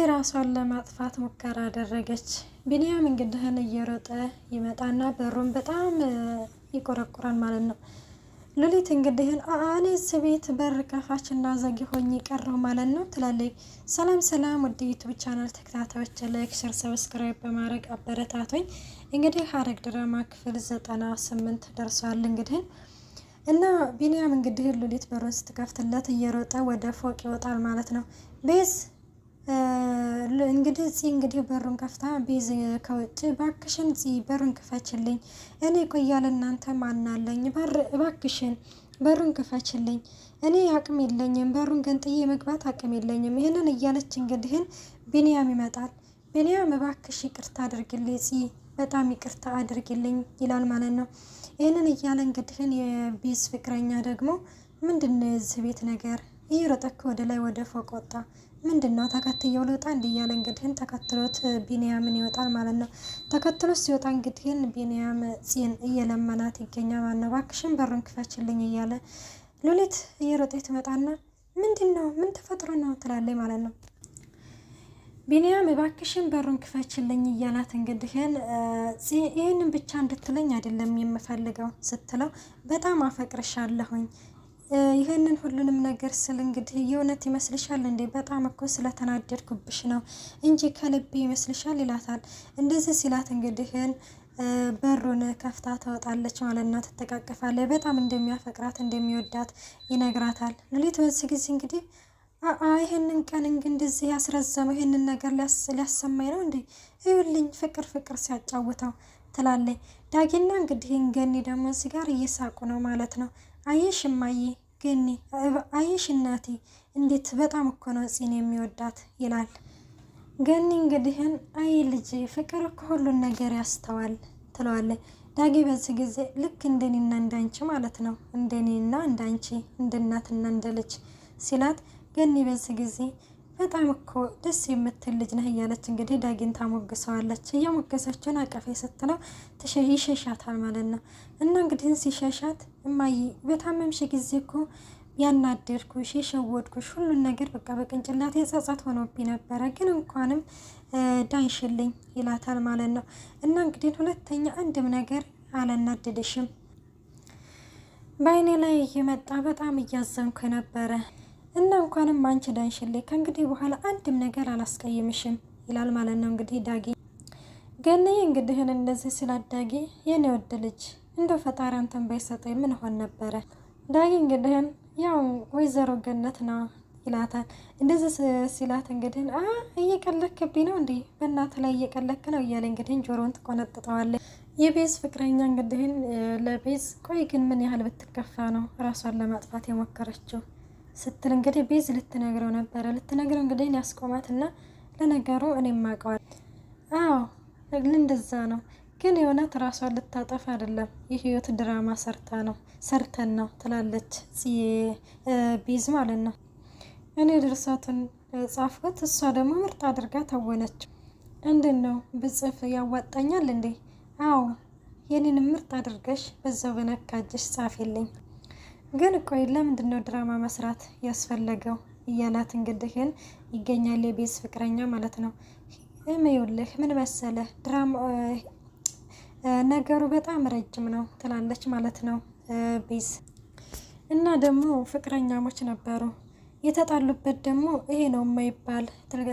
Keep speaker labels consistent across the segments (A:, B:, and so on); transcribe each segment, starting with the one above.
A: ራሷን ለማጥፋት ሙከራ አደረገች። ቢኒያም እንግዲህን እየሮጠ ይመጣና በሩን በጣም ይቆረቁራል ማለት ነው። ሉሊት እንግዲህን እኔስ ቤት በር ከፋችና ዘጊ ሆኜ ቀረሁ ማለት ነው ትላለች። ሰላም ሰላም፣ ወደ ዩቲዩብ ቻናል ተከታታዮች ላይክ፣ ሼር፣ ሰብስክራይብ በማድረግ አበረታቶኝ። እንግዲህ ሐረግ ድራማ ክፍል 98 ደርሷል። እንግዲህን እና ቢኒያም እንግዲህ ሉሊት በሩን ስትከፍትለት እየሮጠ ወደ ፎቅ ይወጣል ማለት ነው። ቤዝ እንግዲህ በሩን ከፍታ ቤዝ ከውጭ ባክሽን በሩን ክፈችልኝ፣ እኔ ቆያለ እናንተ ማናለኝ፣ ባክሽን በሩን ክፈችልኝ፣ እኔ አቅም የለኝም፣ በሩን ገንጥዬ መግባት አቅም የለኝም። ይህንን እያለች እንግዲህን ቢኒያም ይመጣል። ቢኒያም ባክሽ ይቅርታ አድርግልኝ፣ በጣም ይቅርታ አድርግልኝ ይላል ማለት ነው። ይህንን እያለ እንግዲህን የቤዝ ፍቅረኛ ደግሞ ምንድነው የዚህ ቤት ነገር እየሮጠክ ወደ ላይ ወደ ፎቅ ወጣ፣ ምንድነው ተከትየው ልወጣ እንዲያለ እንግዲህን ተከትሎት ቢኒያምን ይወጣል ማለት ነው። ተከትሎት ሲወጣ እንግዲህን ቢኒያም ጽን እየለመናት ይገኛል ማለት ነው። እባክሽን በሩን ክፈችልኝ እያለ ሉሊት እየሮጠች ትመጣና ምንድነው ምን ተፈጥሮ ነው ትላለች ማለት ነው። ቢኒያም እባክሽን በሩን ክፈችልኝ እያላት እንግዲህን ይህንን ብቻ እንድትለኝ አይደለም የምፈልገው ስትለው በጣም አፈቅርሻለሁኝ፣ ይህንን ሁሉንም ነገር ስል እንግዲህ የእውነት ይመስልሻል እንዴ? በጣም እኮ ስለተናደድኩብሽ ነው እንጂ ከልቤ ይመስልሻል ይላታል። እንደዚህ ሲላት እንግዲህን በሩን ከፍታ ትወጣለች ማለት ነው። ትተቃቀፋለች። በጣም እንደሚያፈቅራት እንደሚወዳት ይነግራታል። ሉሊት በዚህ ጊዜ እንግዲህ ይህንን ቀን እንደዚህ ያስረዘመው ይህንን ነገር ሊያሰማኝ ነው እንዴ? ይኸውልኝ ፍቅር ፍቅር ሲያጫውተው ትላለች። ዳጊና እንግዲህ ገኒ ደግሞ እዚህ ጋር እየሳቁ ነው ማለት ነው። አየሽ እማዬ፣ ገኒ አየሽ እናቴ፣ እንዴት በጣም እኮ ነው ጽን የሚወዳት ይላል። ገኒ እንግዲህን አይ ልጅ ፍቅር እኮ ሁሉን ነገር ያስተዋል ትለዋለች። ዳጊ በዚህ ጊዜ ልክ እንደኔና እንዳንቺ ማለት ነው፣ እንደኔና እንዳንቺ እንደ እናትና እንደ ልጅ ሲላት ገኒ በዚህ ጊዜ በጣም እኮ ደስ የምትል ልጅ ነህ እያለች እንግዲህ ዳጊን ታሞግሰዋለች። እያሞገሰችን አቀፌ ስትለው ይሸሻታል ማለት ነው። እና እንግዲህ ሲሸሻት እማዬ በታመምሽ ጊዜ እኮ ያናደድኩሽ የሸወድኩሽ ሁሉን ነገር በቃ በቅንጭላቴ ጸጸት ሆኖብኝ ነበረ፣ ግን እንኳንም ዳንሽልኝ ይላታል ማለት ነው። እና እንግዲህ ሁለተኛ አንድም ነገር አላናደደሽም፣ በአይኔ ላይ እየመጣ በጣም እያዘንኩ ነበረ እና እንኳንም አንቺ ዳንሽልኝ፣ ከእንግዲህ በኋላ አንድም ነገር አላስቀይምሽም ይላል ማለት ነው። እንግዲህ ዳጊ ገንዬ እንግዲህን እንደዚህ ስላዳጊ የኔ ወድ ልጅ እንደው ፈጣሪ አንተን ባይሰጠኝ ምን ሆን ነበረ። ዳጊ እንግዲህን ያው ወይዘሮ ገነት ነው ይላታል። እንደዚህ ሲላት እንግዲህን እየቀለክብኝ ነው እንዴ? በእናት ላይ እየቀለክ ነው እያለ እንግዲህን ጆሮውን ትቆነጥጠዋለች። የቤዝ ፍቅረኛ እንግዲህን ለቤዝ ቆይ ግን ምን ያህል ብትከፋ ነው ራሷን ለማጥፋት የሞከረችው ስትል እንግዲህ ቤዝ ልትነግረው ነበረ። ልትነግረው እንግዲህ ያስቆማትና ለነገሩ እኔም አውቀዋል፣ አዎ እንደዛ ነው፣ ግን የእውነት ራሷን ልታጠፋ አይደለም፣ የህይወት ድራማ ሰርተን ነው ትላለች ቤዝ ማለት ነው። እኔ ድርሳቱን ጻፍኩት፣ እሷ ደግሞ ምርጥ አድርጋ ተወነችው። እንዴት ነው ብጽፍ ያዋጣኛል እንዴ? አዎ የኔን ምርጥ አድርገሽ በዛው በነካጅሽ ጻፊልኝ። ግን ቆይ ለምንድነው ድራማ መስራት ያስፈለገው እያላት እንግዲህን ይገኛል የቤዝ ፍቅረኛ ማለት ነው። ይኸውልህ ምን መሰለህ ድራማ ነገሩ በጣም ረጅም ነው ትላለች ማለት ነው ቤዝ። እና ደግሞ ፍቅረኛሞች ነበሩ፣ የተጣሉበት ደግሞ ይሄ ነው የማይባል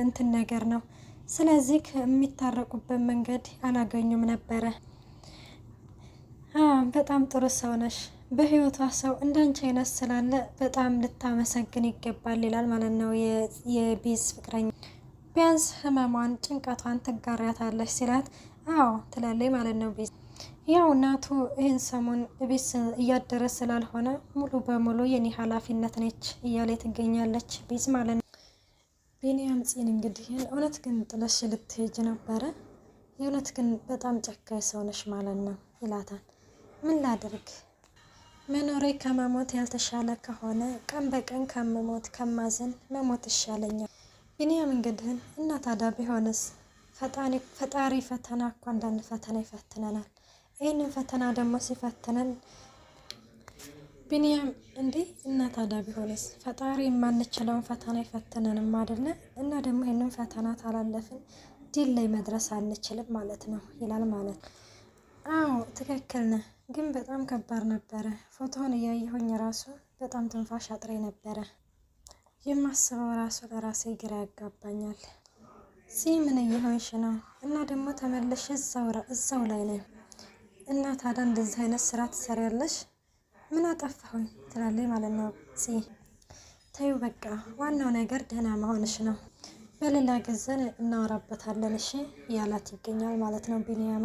A: እንትን ነገር ነው። ስለዚህ የሚታረቁበት መንገድ አላገኙም ነበረ። በጣም ጥሩ ሰው ነሽ፣ በህይወቷ ሰው እንዳንቺ አይነት ስላለ በጣም ልታመሰግን ይገባል ይላል ማለት ነው የቤዝ ፍቅረኛ። ቢያንስ ህመሟን ጭንቀቷን ትጋሪያታለች ሲላት አዎ ትላለች ማለት ነው ቤዝ። ያው እናቱ ይህን ሰሞን ቤዝ እያደረ ስላልሆነ ሙሉ በሙሉ የኔ ኃላፊነት ነች እያለ ትገኛለች ቤዝ ማለት ነው። ቢኒያም ጽን እንግዲህ እውነት ግን ጥለሽ ልትሄጅ ነበረ፣ የእውነት ግን በጣም ጨካኝ ሰው ነሽ ማለት ነው ይላታል። ምን ላድርግ መኖሬ ከመሞት ያልተሻለ ከሆነ ቀን በቀን ከመሞት ከማዘን መሞት ይሻለኛል። ቢኒያም እንግዲህን እና ታዲያ ቢሆንስ ፈጣሪ ፈተና እኮ አንዳንድ ፈተና ይፈትነናል። ይህንን ፈተና ደግሞ ሲፈትነን ቢኒያም እንዴ እና ታዲያ ቢሆንስ ፈጣሪ የማንችለውን ፈተና ይፈትነንም አይደለ? እና ደግሞ ይህንን ፈተና ታላለፍን ድል ላይ መድረስ አንችልም ማለት ነው ይላል ማለት ነው። አዎ ትክክል ነህ፣ ግን በጣም ከባድ ነበረ። ፎቶውን እያየሁኝ ራሱ በጣም ትንፋሽ አጥሬ ነበረ። የማስበው ራሱ ለራሴ ግራ ያጋባኛል። ምን እየሆንሽ ነው? እና ደግሞ ተመለሽ እዛው ላይ ነኝ። እና ታዲያ እንደዚህ አይነት ስራ ትሰሪያለሽ? ምን አጠፋሁኝ ትላለች ማለት ነው። ተዩ በቃ ዋናው ነገር ደህና መሆንሽ ነው። በሌላ ጊዜ እናወራበታለን እሺ ያላት ይገኛል ማለት ነው። ቢኒያም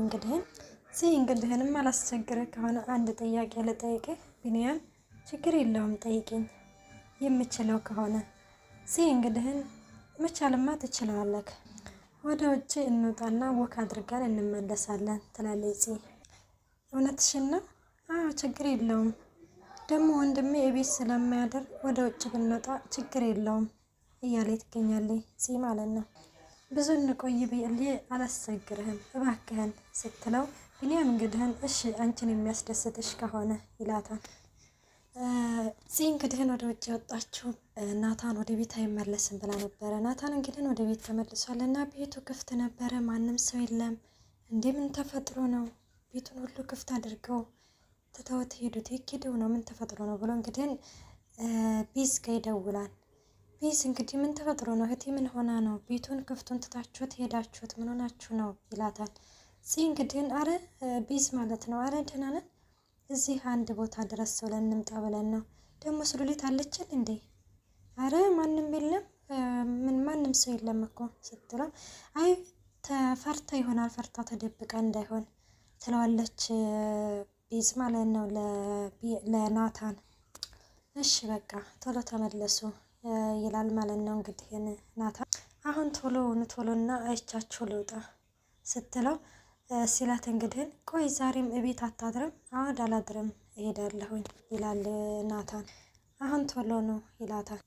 A: እንግዲህንም አላስቸግረ ከሆነ አንድ ጥያቄ ልጠይቅህ ቢኒያም። ችግር የለውም ጠይቂኝ፣ የምችለው ከሆነ እንግዲህን መቻልማ ትችላለህ። ወደ ውጭ እንውጣና ወክ አድርገን እንመለሳለን ትላለች። እውነትሽን ነው? አዎ ችግር የለውም። ደግሞ ወንድሜ የቤት ስለማያደር ወደ ውጭ ብንወጣ ችግር የለውም እያለ ትገኛለች ማለት ነው። ብዙ እንቆይ ብዬ አላስቸግርህም እባክህን ስትለው ቢኒያም እንግዲህን እሺ አንቺን የሚያስደስትሽ ከሆነ ይላታል። እንግዲህን ወደ ውጭ የወጣችው ናታን ወደ ቤት አይመለስም ብላ ነበረ። ናታን እንግዲህን ወደ ቤት ተመልሷል እና ቤቱ ክፍት ነበረ፣ ማንም ሰው የለም። እንዴ ምን ተፈጥሮ ነው? ቤቱን ሁሉ ክፍት አድርገው ትተውት ሄዱት። የኪደው ነው ምን ተፈጥሮ ነው ብሎ እንግዲህን ቤዝ ጋ ይደውላል። ቤዝ እንግዲህ ምን ተፈጥሮ ነው እህቴ፣ ምን ሆና ነው ቤቱን ክፍቱን ትታችሁት ሄዳችሁት? ምን ሆናችሁ ነው ይላታል። እንግዲህን አረ ቤዝ ማለት ነው፣ አረ ደህና ነን እዚህ አንድ ቦታ ድረስ ብለን እንምጣ ብለን ነው። ደግሞ ሉሊት አለችን እንዴ? አረ ማንም የለም፣ ማንም ሰው የለም እኮ ስትለው አይ ተፈርታ ይሆናል፣ ፈርታ ተደብቃ እንዳይሆን ትለዋለች ቤዝ ማለት ነው ለናታን። እሺ በቃ ቶሎ ተመለሱ ይላል ማለት ነው። እንግዲህ ናታን አሁን ቶሎና አይቻችሁ ልውጣ ስትለው ሲላት እንግዲህን ቆይ ዛሬም እቤት አታድርም? አወድ አላድርም እሄዳለሁኝ ይላል ናታን። አሁን ቶሎ ነው ይላታል።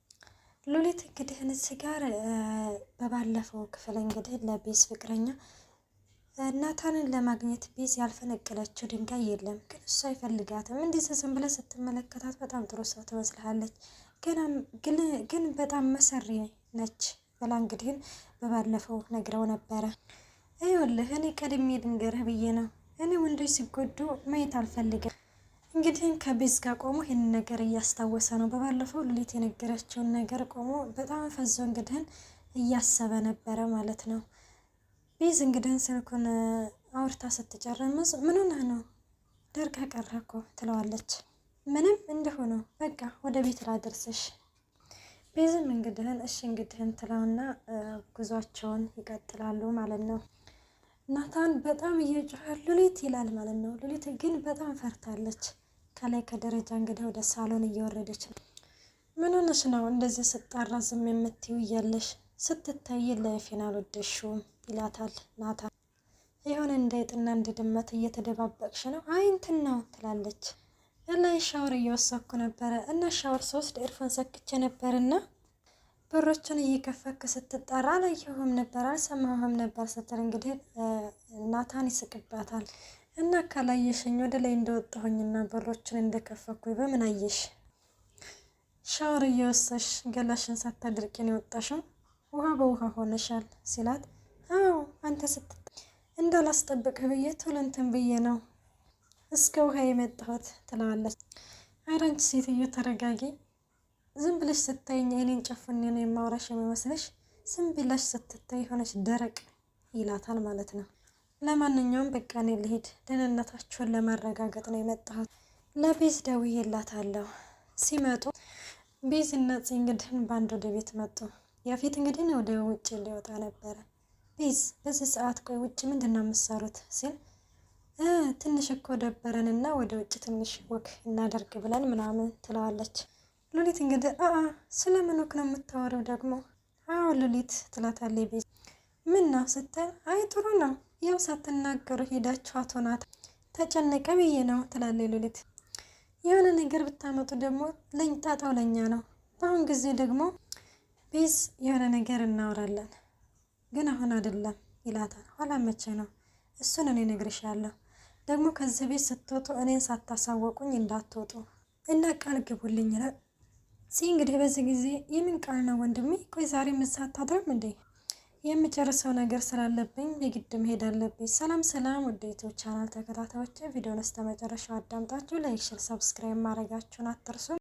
A: ሉሊት እንግዲህን እዚህ ጋር በባለፈው ክፍል እንግዲህ ለቤዝ ፍቅረኛ ናታንን ለማግኘት ቤዝ ያልፈነቀለችው ድንጋይ የለም፣ ግን እሱ አይፈልጋትም። እንደዚህ ዝም ብለህ ስትመለከታት በጣም ጥሩ ሰው ትመስልሃለች፣ ግን በጣም መሰሪ ነች ብላ እንግዲህን በባለፈው ነግረው ነበረ። ይኸውልህ እኔ ቀድሜ ልንገርህ ብዬ ነው። እኔ ወንዶች ሲጎዱ ማየት አልፈልግም። እንግዲህ ከቤዝ ጋር ቆሞ ይህን ነገር እያስታወሰ ነው። በባለፈው ሉሊት የነገረችውን ነገር ቆሞ በጣም ፈዞ እንግዲህን እያሰበ ነበረ ማለት ነው። ቤዝ እንግዲህን ስልኩን አውርታ ስትጨርስ ምን ሆነህ ነው ደርቃ ቀረ እኮ ትለዋለች። ምንም እንደሆነ በቃ ወደ ቤት ላደርስሽ። ቤዝም እንግዲህን እሺ እንግዲህን ትለውና ጉዟቸውን ይቀጥላሉ ማለት ነው። ናታን በጣም እየጮኸ ሉሊት ይላል ማለት ነው። ሉሊት ግን በጣም ፈርታለች። ከላይ ከደረጃ እንግዲህ ወደ ሳሎን እየወረደች ነው። ምን ሆነሽ ነው እንደዚህ ስጣራ ዝም የምትይው እያለሽ ስትታይ ለፊና አልወደድሽውም ይላታል ናታን። የሆነ እንዳይጥና እንደ ድመት እየተደባበቅሽ ነው? አይ እንትን ነው ትላለች። ላይ ሻወር እየወሰድኩ ነበረ እና ሻወር ስወስድ ኤርፎን ሰክቼ ነበርና በሮችን እየከፈክ ስትጣራ አላየሁም ነበር አልሰማሁም ነበር ስትል እንግዲህ ናታን ይስቅባታል። እና ካላየሽኝ ወደ ላይ እንደወጣሁኝና በሮችን እንደከፈኩኝ በምን አየሽ? ሻወር እየወሰድሽ ገላሽን ሳታድርቂ ነው የወጣሽው፣ ውሃ በውሃ ሆነሻል ሲላት አዎ አንተ እንዳላስጠብቅህ ብዬ ቶሎ እንትን ብዬ ነው እስከ ውሃ የመጣሁት ትለዋለች። ኧረ አንቺ ሴትዮ ተረጋጊ፣ ዝም ብለሽ ስታይኝ እኔን ጨፍኔ ነው የማውራሽ የሚመስልሽ? ዝም ብለሽ ስትታይ ሆነሽ ደረቅ ይላታል ማለት ነው። ለማንኛውም በቃ እኔ ልሄድ፣ ደህንነታችሁን ለማረጋገጥ ነው የመጣሁት። ለቤዝ ደውዬላታለሁ። ሲመጡ ቤዝ እና እንግዲህን በአንድ ወደ ቤት መጡ። ያፌት እንግዲህ ወደ ውጭ ሊወጣ ነበረ። ቤዝ በዚህ ሰዓት ቆይ ውጭ ምንድን ነው የምትሰሩት ሲል ትንሽ እኮ ደበረንና ወደ ውጭ ትንሽ ወክ እናደርግ ብለን ምናምን ትለዋለች። ሉሊት እንግዲህ ስለምን ወክ ነው የምታወሪው ደግሞ? አዎ ሉሊት ትላታለች ቤዝ። ምን ነው ስትል አይ ጥሩ ነው ያው ሳትናገሩ ሄዳችሁ አቶ ናታን ተጨነቀ ብዬ ነው ትላለች ሉሊት። የሆነ ነገር ብታመጡ ደግሞ ጣጣው ለኛ ነው። በአሁን ጊዜ ደግሞ ቤዝ የሆነ ነገር እናወራለን ግን አሁን አይደለም ይላታል። ኋላ መቼ ነው? እሱን እኔ እነግርሻለሁ። ደግሞ ከዚህ ቤት ስትወጡ እኔን ሳታሳወቁኝ እንዳትወጡ እና ቃል ግቡልኝ ይላል። እንግዲህ በዚህ ጊዜ የምን ቃል ነው ወንድሜ? ቆይ ዛሬ ምሳ አታድርም እንዴ? የምጨርሰው ነገር ስላለብኝ የግድ መሄድ አለብኝ። ሰላም ሰላም፣ ወደ ዩቲዩብ ቻናል ተከታታዮች ቪዲዮን እስከ መጨረሻው አዳምጣችሁ ላይክ፣ ሼር፣ ሰብስክራይብ ማድረጋችሁን አትርሱ።